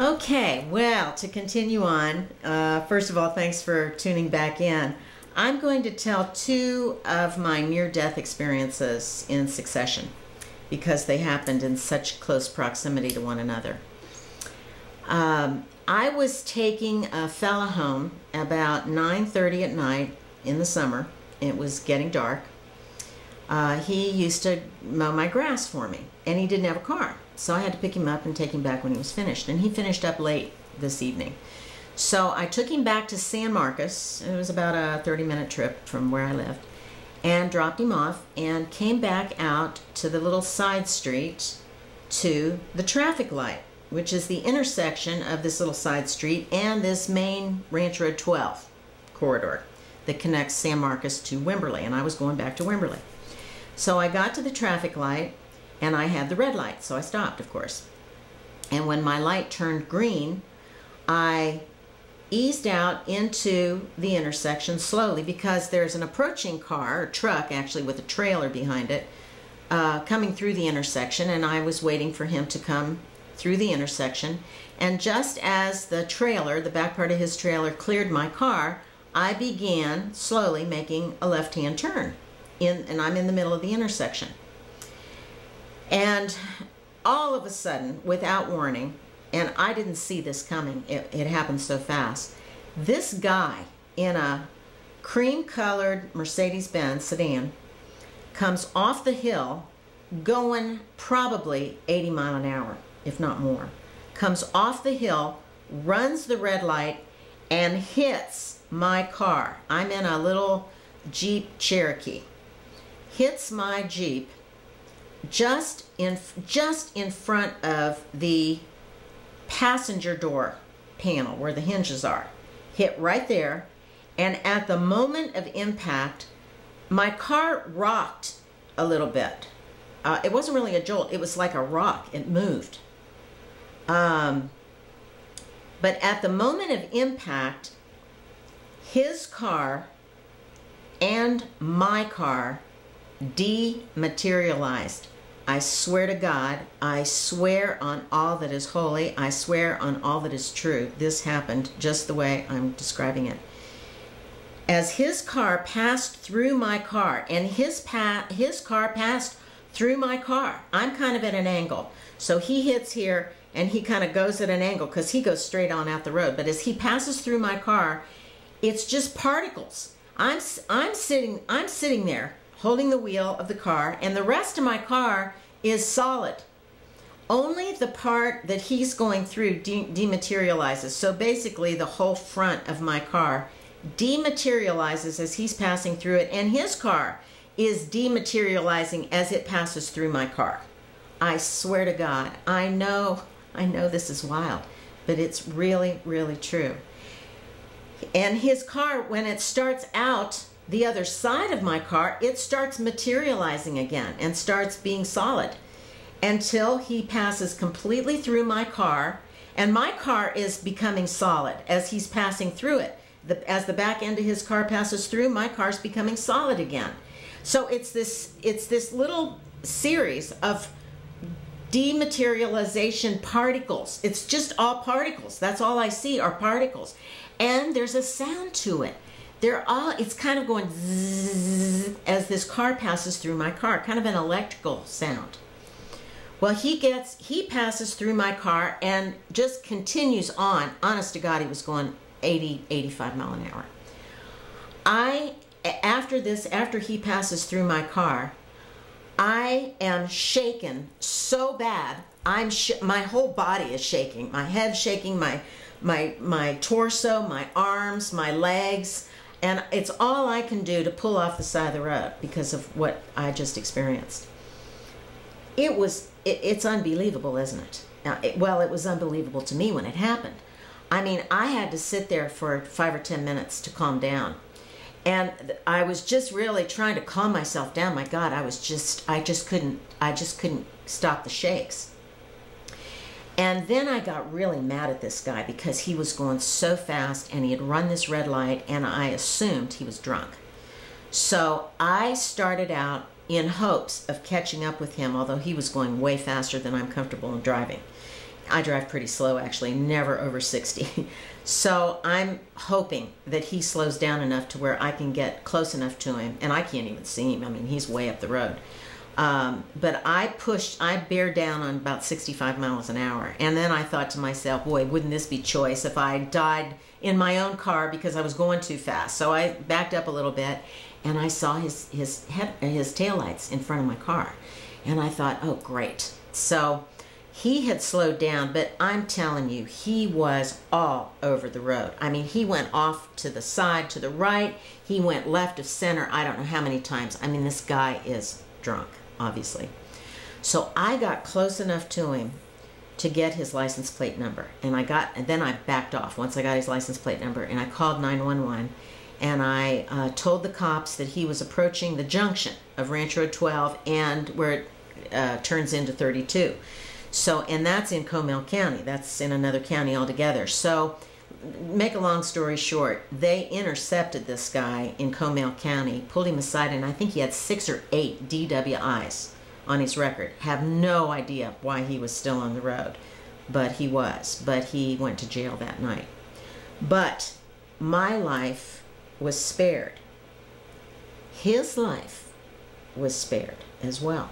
Okay, well, to continue on, first of all, thanks for tuning back in. I'm going to tell two of my near-death experiences in succession because they happened in such close proximity to one another. I was taking a fella home about 9:30 at night in the summer. It was getting dark. He used to mow my grass for me, and he didn't have a car. So I had to pick him up and take him back when he was finished. And he finished up late this evening. So I took him back to San Marcos. It was about a 30-minute trip from where I lived. And dropped him off and came back out to the little side street to the traffic light, which is the intersection of this little side street and this main Ranch Road 12 corridor that connects San Marcos to Wimberley. And I was going back to Wimberley. So I got to the traffic light, and I had the red light, so I stopped, of course. And when my light turned green, I eased out into the intersection slowly because there's an approaching car, or truck actually, with a trailer behind it, coming through the intersection, and I was waiting for him to come through the intersection. And just as the trailer, the back part of his trailer, cleared my car, I began slowly making a left-hand turn, and I'm in the middle of the intersection. And all of a sudden, without warning, and I didn't see this coming, it happened so fast, this guy in a cream-colored Mercedes-Benz sedan comes off the hill going probably 80 miles an hour, if not more. Comes off the hill, runs the red light, and hits my car. I'm in a little Jeep Cherokee. Hits my Jeep just in front of the passenger door panel where the hinges are. Hit right there, and at the moment of impact, my car rocked a little bit. It wasn't really a jolt, it was like a rock. It moved. But at the moment of impact, his car and my car dematerialized. I swear to God, I swear on all that is holy, I swear on all that is true, this happened just the way I'm describing it. As his car passed through my car, and his car passed through my car, I'm kind of at an angle. So he hits here, and he kind of goes at an angle because he goes straight on out the road. But as he passes through my car, it's just particles. I'm sitting there holding the wheel of the car, and the rest of my car is solid. Only the part that he's going through dematerializes. So basically the whole front of my car dematerializes as he's passing through it, and his car is dematerializing as it passes through my car. I swear to God, I know this is wild, but it's really, really true. And his car, when it starts out the other side of my car, it starts materializing again and starts being solid until he passes completely through my car, and my car is becoming solid as he's passing through it. As the back end of his car passes through, my car's becoming solid again. So it's this little series of dematerialization particles. It's just all particles. That's all I see are particles. And there's a sound to it. It's kind of going zzz as this car passes through my car, kind of an electrical sound. Well, he passes through my car and just continues on. Honest to God, he was going 80, 85 miles an hour. After he passes through my car, I am shaken so bad. My whole body is shaking. My head's shaking, my torso, my arms, my legs. And it's all I can do to pull off the side of the road because of what I just experienced. It's unbelievable, isn't it? Well, it was unbelievable to me when it happened. I mean, I had to sit there for 5 or 10 minutes to calm down. And I was just really trying to calm myself down. My God, I just couldn't stop the shakes. And then I got really mad at this guy because he was going so fast and he had run this red light, and I assumed he was drunk. So I started out in hopes of catching up with him, although he was going way faster than I'm comfortable in driving. I drive pretty slow, actually, never over 60. So I'm hoping that he slows down enough to where I can get close enough to him, and I can't even see him. I mean, he's way up the road. But I bear down on about 65 miles an hour. And then I thought to myself, boy, wouldn't this be choice if I died in my own car because I was going too fast. So I backed up a little bit, and I saw his taillights in front of my car. And I thought, oh, great. So he had slowed down, but I'm telling you, he was all over the road. I mean, he went off to the side, to the right. He went left of center, I don't know how many times. I mean, this guy is drunk, obviously. So I got close enough to him to get his license plate number. And then I backed off once I got his license plate number, and I called 911. And I told the cops that he was approaching the junction of Ranch Road 12 and where it turns into 32. So, and that's in Comal County. That's in another county altogether. So, make a long story short, they intercepted this guy in Comal County, pulled him aside, and I think he had 6 or 8 DWIs on his record. Have no idea why he was still on the road, but he was. But he went to jail that night. But my life was spared. His life was spared as well.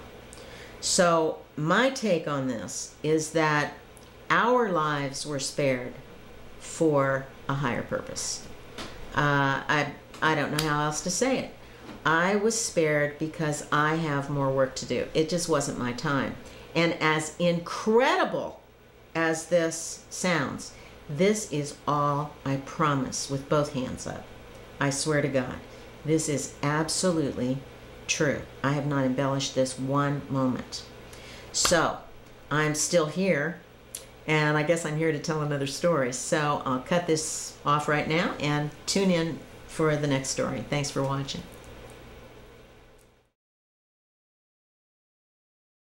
So my take on this is that our lives were spared for a higher purpose. I don't know how else to say it. I was spared because I have more work to do. It just wasn't my time. And as incredible as this sounds, this is all I promise with both hands up. I swear to God, this is absolutely true. I have not embellished this one moment. So, I'm still here, and I guess I'm here to tell another story. So, I'll cut this off right now and tune in for the next story. Thanks for watching.